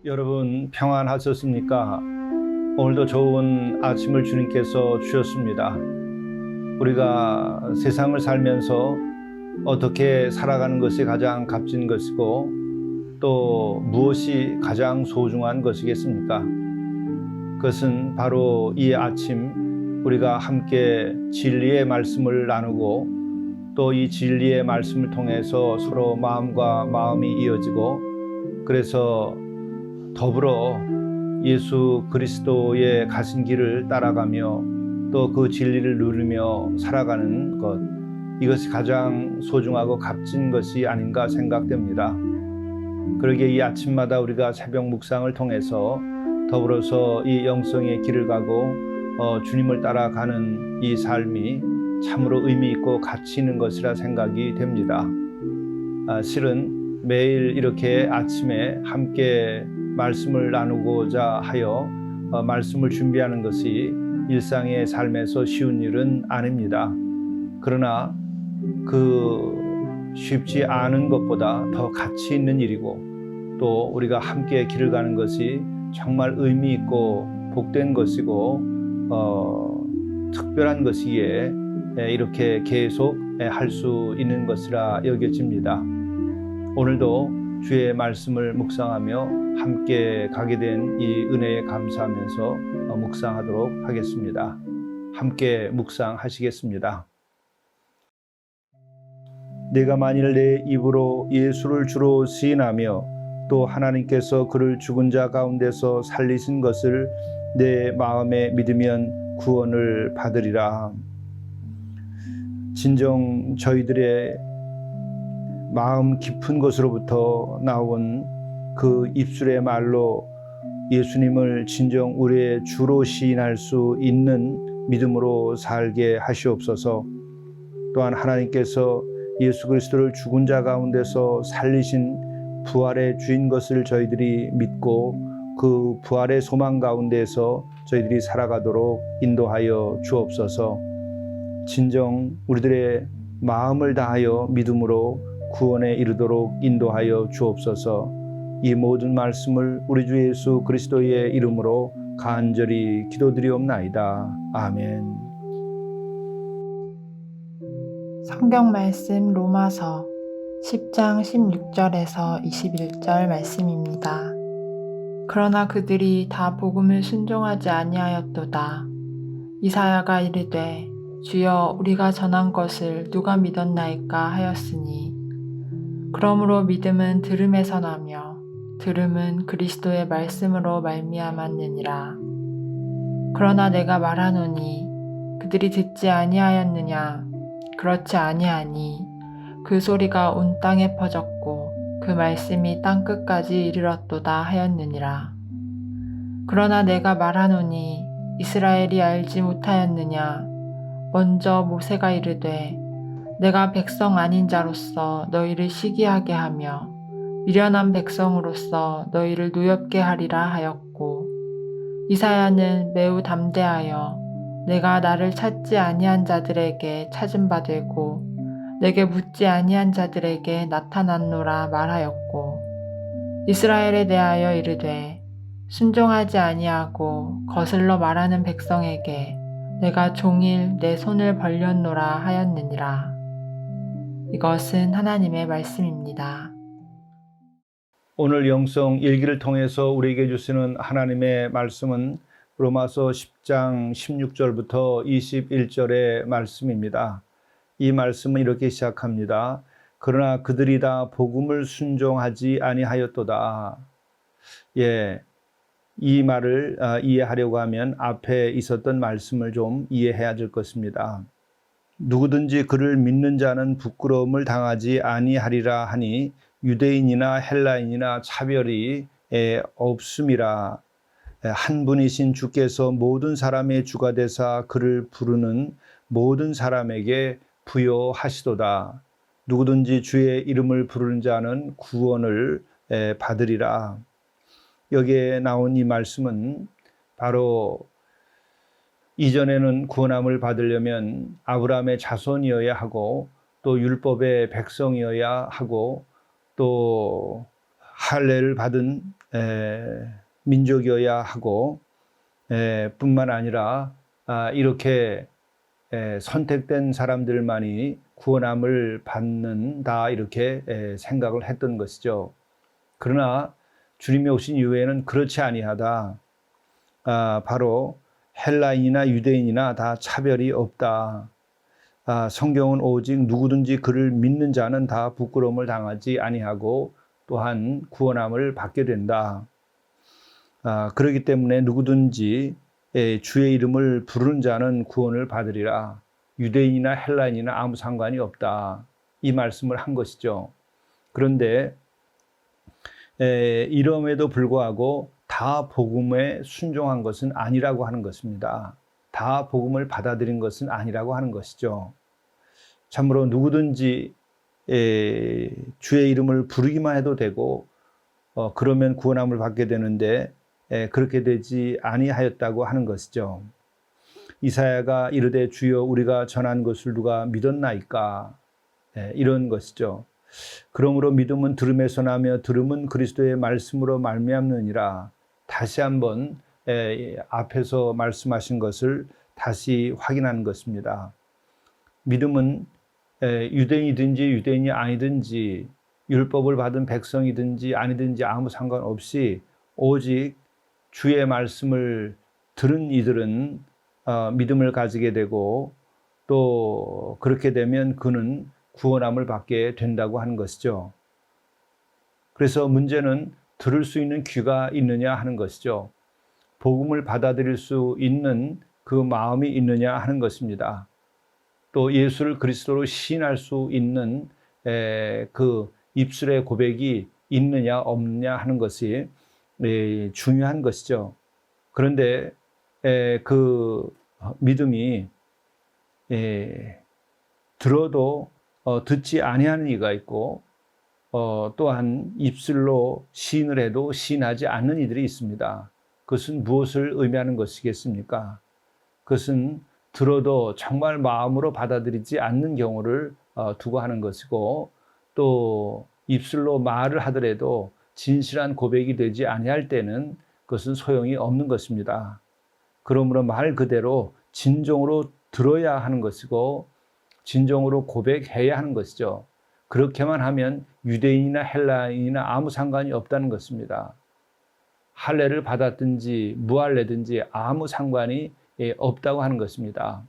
여러분 평안하셨습니까? 오늘도 좋은 아침을 주님께서 주셨습니다. 우리가 세상을 살면서 어떻게 살아가는 것이 가장 값진 것이고 또 무엇이 가장 소중한 것이겠습니까? 그것은 바로 이 아침 우리가 함께 진리의 말씀을 나누고 또 이 진리의 말씀을 통해서 서로 마음과 마음이 이어지고 그래서 더불어 예수 그리스도의 가신 길을 따라가며 또 그 진리를 누리며 살아가는 것, 이것이 가장 소중하고 값진 것이 아닌가 생각됩니다. 그러기에 이 아침마다 우리가 새벽 묵상을 통해서 더불어서 이 영성의 길을 가고 주님을 따라가는 이 삶이 참으로 의미 있고 가치 있는 것이라 생각이 됩니다. 실은 매일 이렇게 아침에 함께 말씀을 나누고자 하여 말씀을 준비하는 것이 일상의 삶에서 쉬운 일은 아닙니다. 그러나 그 쉽지 않은 것보다 더 가치 있는 일이고 또 우리가 함께 길을 가는 것이 정말 의미 있고 복된 것이고 특별한 것이기에 이렇게 계속 할 수 있는 것이라 여겨집니다. 오늘도 주의 말씀을 묵상하며 함께 가게 된 이 은혜에 감사하면서 묵상하도록 하겠습니다. 함께 묵상하시겠습니다. 내가 만일 내 입으로 예수를 주로 시인하며 또 하나님께서 그를 죽은 자 가운데서 살리신 것을 내 마음에 믿으면 구원을 받으리라. 진정 저희들의 마음 깊은 곳으로부터 나온 그 입술의 말로 예수님을 진정 우리의 주로 시인할 수 있는 믿음으로 살게 하시옵소서. 또한 하나님께서 예수 그리스도를 죽은 자 가운데서 살리신 부활의 주인 것을 저희들이 믿고 그 부활의 소망 가운데서 저희들이 살아가도록 인도하여 주옵소서. 진정 우리들의 마음을 다하여 믿음으로 구원에 이르도록 인도하여 주옵소서. 이 모든 말씀을 우리 주 예수 그리스도의 이름으로 간절히 기도드리옵나이다. 아멘. 성경 말씀 로마서 10장 16절에서 21절 말씀입니다. 그러나 그들이 다 복음을 순종하지 아니하였도다. 이사야가 이르되 주여 우리가 전한 것을 누가 믿었나이까 하였으니 그러므로 믿음은 들음에서 나며 들음은 그리스도의 말씀으로 말미암았느니라. 그러나 내가 말하노니 그들이 듣지 아니하였느냐? 그렇지 아니하니 그 소리가 온 땅에 퍼졌고 그 말씀이 땅 끝까지 이르렀도다 하였느니라. 그러나 내가 말하노니 이스라엘이 알지 못하였느냐? 먼저 모세가 이르되 내가 백성 아닌 자로서 너희를 시기하게 하며 미련한 백성으로서 너희를 노엽게 하리라 하였고, 이사야는 매우 담대하여 내가 나를 찾지 아니한 자들에게 찾은 바 되고 내게 묻지 아니한 자들에게 나타났노라 말하였고, 이스라엘에 대하여 이르되 순종하지 아니하고 거슬러 말하는 백성에게 내가 종일 내 손을 벌렸노라 하였느니라. 이것은 하나님의 말씀입니다. 오늘 영성 일기를 통해서 우리에게 주시는 하나님의 말씀은 로마서 10장 16절부터 21절의 말씀입니다. 이 말씀은 이렇게 시작합니다. 그러나 그들이 다 복음을 순종하지 아니하였도다. 이 말을 이해하려고 하면 앞에 있었던 말씀을 좀 이해해야 될 것입니다. 누구든지 그를 믿는 자는 부끄러움을 당하지 아니하리라 하니 유대인이나 헬라인이나 차별이 없음이라. 한 분이신 주께서 모든 사람의 주가 되사 그를 부르는 모든 사람에게 부여하시도다. 누구든지 주의 이름을 부르는 자는 구원을 받으리라. 여기에 나온 이 말씀은 바로 이전에는 구원함을 받으려면 아브라함의 자손이어야 하고 또 율법의 백성이어야 하고 또 할례를 받은 민족이어야 하고 뿐만 아니라 이렇게 선택된 사람들만이 구원함을 받는다 이렇게 생각을 했던 것이죠. 그러나 주님이 오신 이후에는 그렇지 아니하다. 바로 헬라인이나 유대인이나 다 차별이 없다. 성경은 오직 누구든지 그를 믿는 자는 다 부끄러움을 당하지 아니하고 또한 구원함을 받게 된다. 그렇기 때문에 누구든지 주의 이름을 부르는 자는 구원을 받으리라. 유대인이나 헬라인이나 아무 상관이 없다. 이 말씀을 한 것이죠. 그런데 이럼에도 불구하고 다 복음에 순종한 것은 아니라고 하는 것입니다. 다 복음을 받아들인 것은 아니라고 하는 것이죠. 참으로 누구든지 주의 이름을 부르기만 해도 되고 그러면 구원함을 받게 되는데 그렇게 되지 아니하였다고 하는 것이죠. 이사야가 이르되 주여 우리가 전한 것을 누가 믿었나이까 이런 것이죠. 그러므로 믿음은 들음에서 나며 들음은 그리스도의 말씀으로 말미암느니라. 다시 한번 앞에서 말씀하신 것을 다시 확인하는 것입니다. 믿음은 유대인이든지 유대인이 아니든지 율법을 받은 백성이든지 아니든지 아무 상관없이 오직 주의 말씀을 들은 이들은 믿음을 가지게 되고 또 그렇게 되면 그는 구원함을 받게 된다고 하는 것이죠. 그래서 문제는 들을 수 있는 귀가 있느냐 하는 것이죠. 복음을 받아들일 수 있는 그 마음이 있느냐 하는 것입니다. 또 예수를 그리스도로 시인할 수 있는 그 입술의 고백이 있느냐 없느냐 하는 것이 중요한 것이죠. 그런데 그 믿음이 들어도 듣지 아니하는 이가 있고 또한 입술로 시인을 해도 시인하지 않는 이들이 있습니다. 그것은 무엇을 의미하는 것이겠습니까? 그것은 들어도 정말 마음으로 받아들이지 않는 경우를 두고 하는 것이고 또 입술로 말을 하더라도 진실한 고백이 되지 아니할 때는 그것은 소용이 없는 것입니다. 그러므로 말 그대로 진정으로 들어야 하는 것이고 진정으로 고백해야 하는 것이죠. 그렇게만 하면 유대인이나 헬라인이나 아무 상관이 없다는 것입니다. 할례를 받았든지 무할례든지 아무 상관이 없다고 하는 것입니다.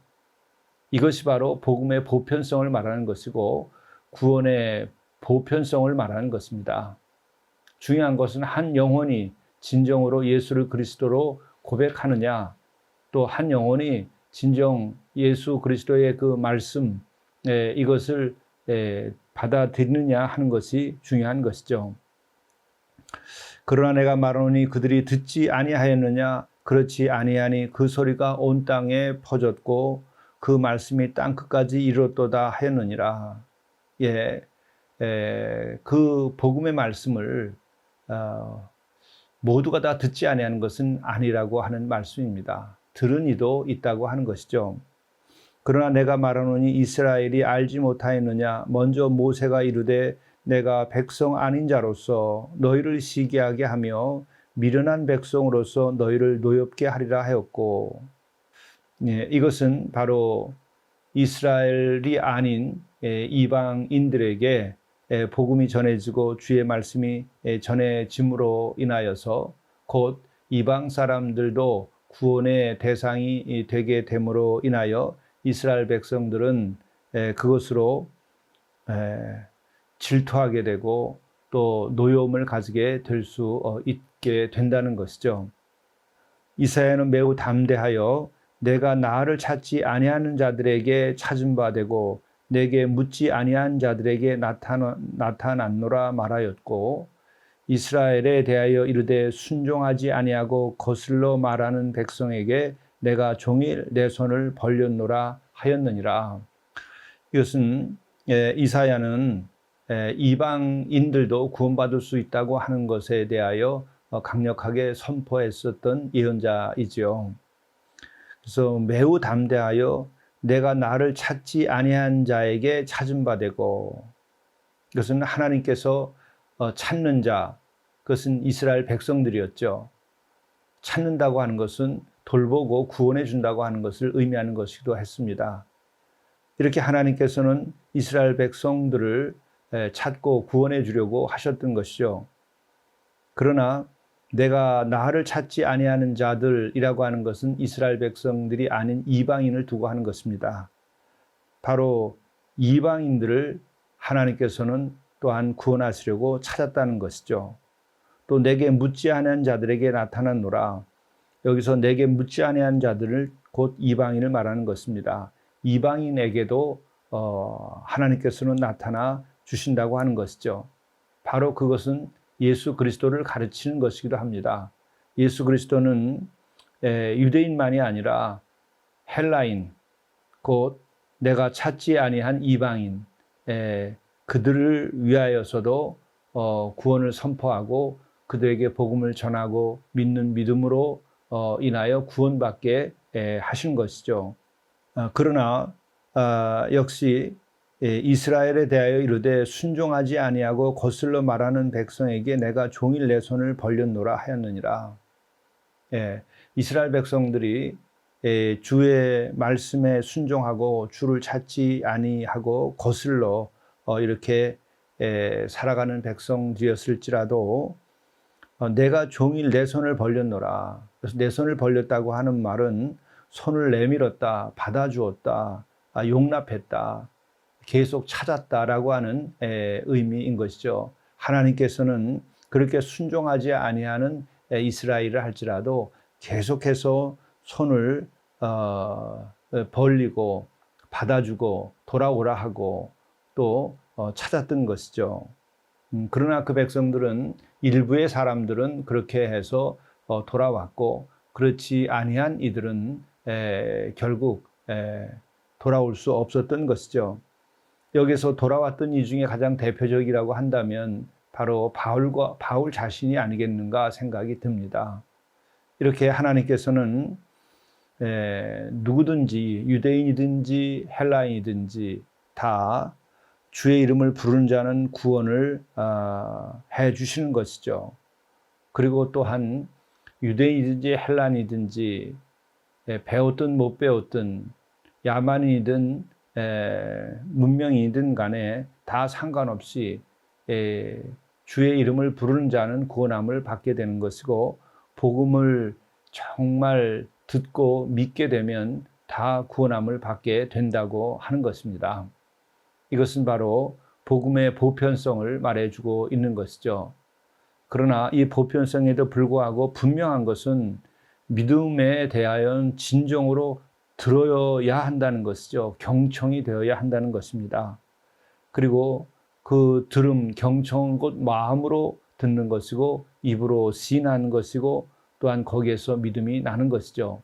이것이 바로 복음의 보편성을 말하는 것이고 구원의 보편성을 말하는 것입니다. 중요한 것은 한 영혼이 진정으로 예수를 그리스도로 고백하느냐, 또 한 영혼이 진정 예수 그리스도의 그 말씀 이것을 받아들이느냐 하는 것이 중요한 것이죠. 그러나 내가 말하노니 그들이 듣지 아니하였느냐? 그렇지 아니하니 그 소리가 온 땅에 퍼졌고 그 말씀이 땅 끝까지 이르렀도다 하였느니라. 그 복음의 말씀을 모두가 다 듣지 아니하는 것은 아니라고 하는 말씀입니다. 들은 이도 있다고 하는 것이죠. 그러나 내가 말하노니 이스라엘이 알지 못하였느냐? 먼저 모세가 이르되 내가 백성 아닌 자로서 너희를 시기하게 하며 미련한 백성으로서 너희를 노엽게 하리라 하였고, 이것은 바로 이스라엘이 아닌 이방인들에게 복음이 전해지고 주의 말씀이 전해짐으로 인하여서 곧 이방 사람들도 구원의 대상이 되게 됨으로 인하여 이스라엘 백성들은 그것으로 질투하게 되고 또 노여움을 가지게 될 수 있게 된다는 것이죠. 이사야는 매우 담대하여 내가 나를 찾지 아니하는 자들에게 찾은 바 되고 내게 묻지 아니한 자들에게 나타났노라 말하였고 이스라엘에 대하여 이르되 순종하지 아니하고 거슬러 말하는 백성에게 내가 종일 내 손을 벌렸노라 하였느니라. 이것은 이사야는 이방인들도 구원받을 수 있다고 하는 것에 대하여 강력하게 선포했었던 예언자이지요. 그래서 매우 담대하여 내가 나를 찾지 아니한 자에게 찾은 바 되고, 이것은 하나님께서 찾는 자, 그것은 이스라엘 백성들이었죠. 찾는다고 하는 것은 돌보고 구원해 준다고 하는 것을 의미하는 것이기도 했습니다. 이렇게 하나님께서는 이스라엘 백성들을 찾고 구원해 주려고 하셨던 것이죠. 그러나 내가 나를 찾지 아니하는 자들이라고 하는 것은 이스라엘 백성들이 아닌 이방인을 두고 하는 것입니다. 바로 이방인들을 하나님께서는 또한 구원하시려고 찾았다는 것이죠. 또 내게 묻지 아니한 자들에게 나타났노라. 여기서 내게 묻지 아니한 자들을 곧 이방인을 말하는 것입니다. 이방인에게도 하나님께서는 나타나 주신다고 하는 것이죠. 바로 그것은 예수 그리스도를 가르치는 것이기도 합니다. 예수 그리스도는 유대인만이 아니라 헬라인, 곧 내가 찾지 아니한 이방인, 그들을 위하여서도 구원을 선포하고 그들에게 복음을 전하고 믿는 믿음으로 인하여 구원받게 하신 것이죠. 그러나 역시 이스라엘에 대하여 이르되 순종하지 아니하고 거슬러 말하는 백성에게 내가 종일 내 손을 벌렸노라 하였느니라. 이스라엘 백성들이 주의 말씀에 순종하고 주를 찾지 아니하고 거슬러 이렇게 살아가는 백성들이었을지라도 내가 종일 내 손을 벌렸노라. 그래서 내 손을 벌렸다고 하는 말은 손을 내밀었다, 받아주었다, 용납했다, 계속 찾았다라고 하는 의미인 것이죠. 하나님께서는 그렇게 순종하지 아니하는 이스라엘을 할지라도 계속해서 손을 벌리고 받아주고 돌아오라 하고 또 찾았던 것이죠. 그러나 그 백성들은 일부의 사람들은 그렇게 해서 돌아왔고 그렇지 아니한 이들은 결국 돌아올 수 없었던 것이죠. 여기서 돌아왔던 이 중에 가장 대표적이라고 한다면 바로 바울 자신이 아니겠는가 생각이 듭니다. 이렇게 하나님께서는 누구든지 유대인이든지 헬라인이든지 다 주의 이름을 부르는 자는 구원을 해 주시는 것이죠. 그리고 또한 유대인이든지 헬라인이든지 배웠든 못 배웠든 야만인이든 문명인이든 간에 다 상관없이 주의 이름을 부르는 자는 구원함을 받게 되는 것이고 복음을 정말 듣고 믿게 되면 다 구원함을 받게 된다고 하는 것입니다. 이것은 바로 복음의 보편성을 말해주고 있는 것이죠. 그러나 이 보편성에도 불구하고 분명한 것은 믿음에 대하여 진정으로 들어야 한다는 것이죠. 경청이 되어야 한다는 것입니다. 그리고 그 들음, 경청은 곧 마음으로 듣는 것이고 입으로 시인하는 것이고 또한 거기에서 믿음이 나는 것이죠.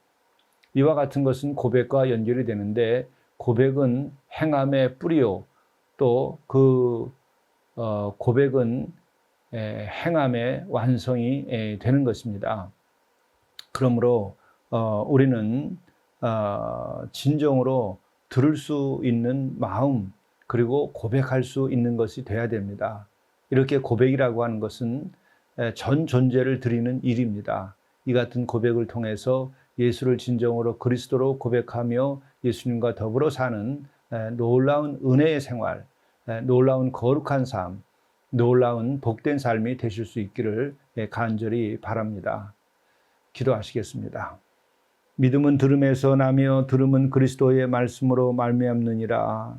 이와 같은 것은 고백과 연결이 되는데 고백은 행함의 뿌리요. 또 그 고백은 행함의 완성이 되는 것입니다. 그러므로 우리는 진정으로 들을 수 있는 마음 그리고 고백할 수 있는 것이 돼야 됩니다. 이렇게 고백이라고 하는 것은 전 존재를 드리는 일입니다. 이 같은 고백을 통해서 예수를 진정으로 그리스도로 고백하며 예수님과 더불어 사는 놀라운 은혜의 생활, 놀라운 거룩한 삶, 놀라운 복된 삶이 되실 수 있기를 간절히 바랍니다. 기도하시겠습니다. 믿음은 들음에서 나며 들음은 그리스도의 말씀으로 말미암느니라.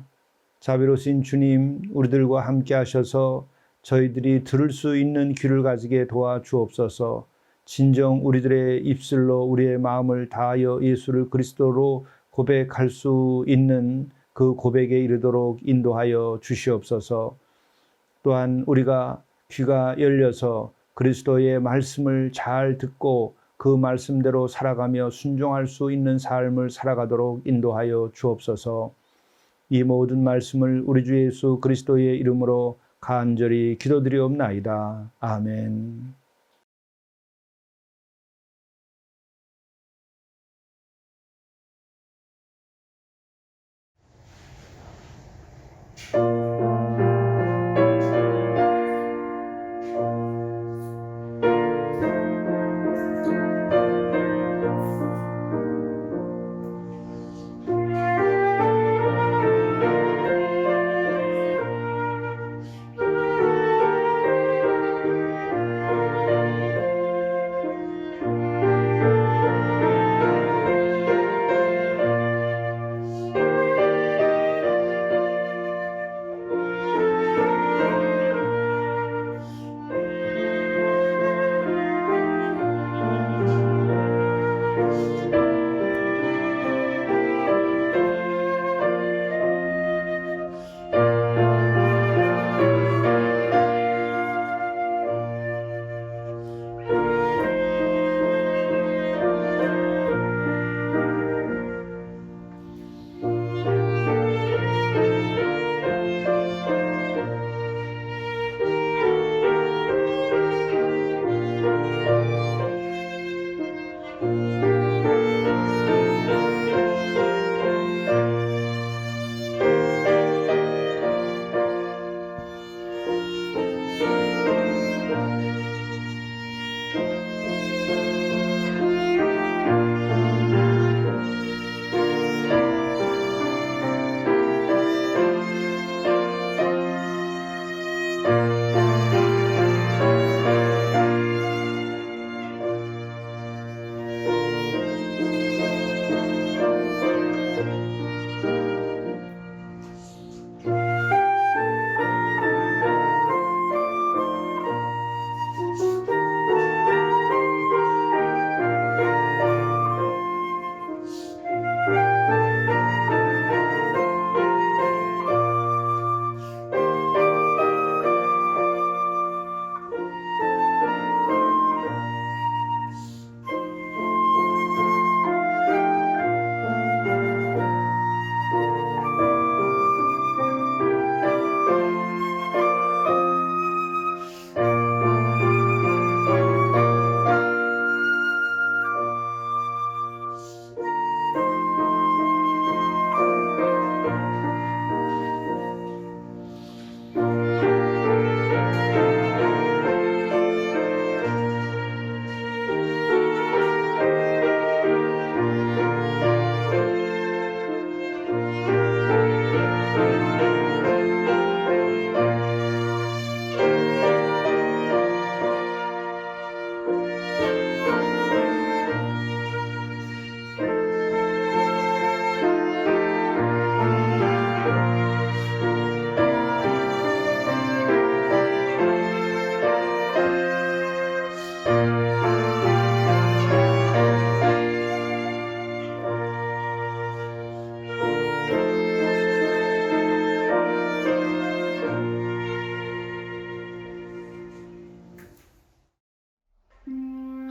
자비로우신 주님, 우리들과 함께 하셔서 저희들이 들을 수 있는 귀를 가지게 도와주옵소서. 진정 우리들의 입술로 우리의 마음을 다하여 예수를 그리스도로 고백할 수 있는 그 고백에 이르도록 인도하여 주시옵소서. 또한 우리가 귀가 열려서 그리스도의 말씀을 잘 듣고 그 말씀대로 살아가며 순종할 수 있는 삶을 살아가도록 인도하여 주옵소서. 이 모든 말씀을 우리 주 예수 그리스도의 이름으로 간절히 기도드리옵나이다. 아멘.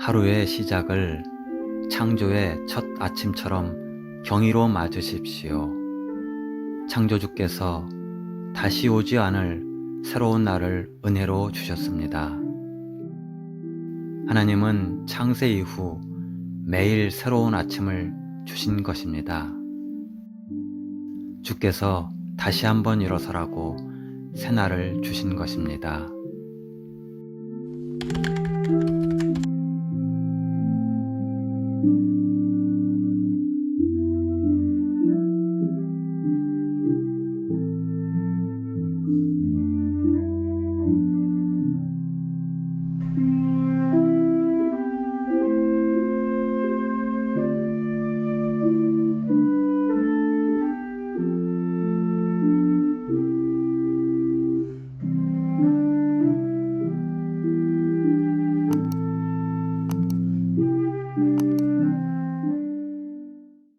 하루의 시작을 창조의 첫 아침처럼 경이로 맞으십시오. 창조주께서 다시 오지 않을 새로운 날을 은혜로 주셨습니다. 하나님은 창세 이후 매일 새로운 아침을 주신 것입니다. 주께서 다시 한번 일어서라고 새날을 주신 것입니다.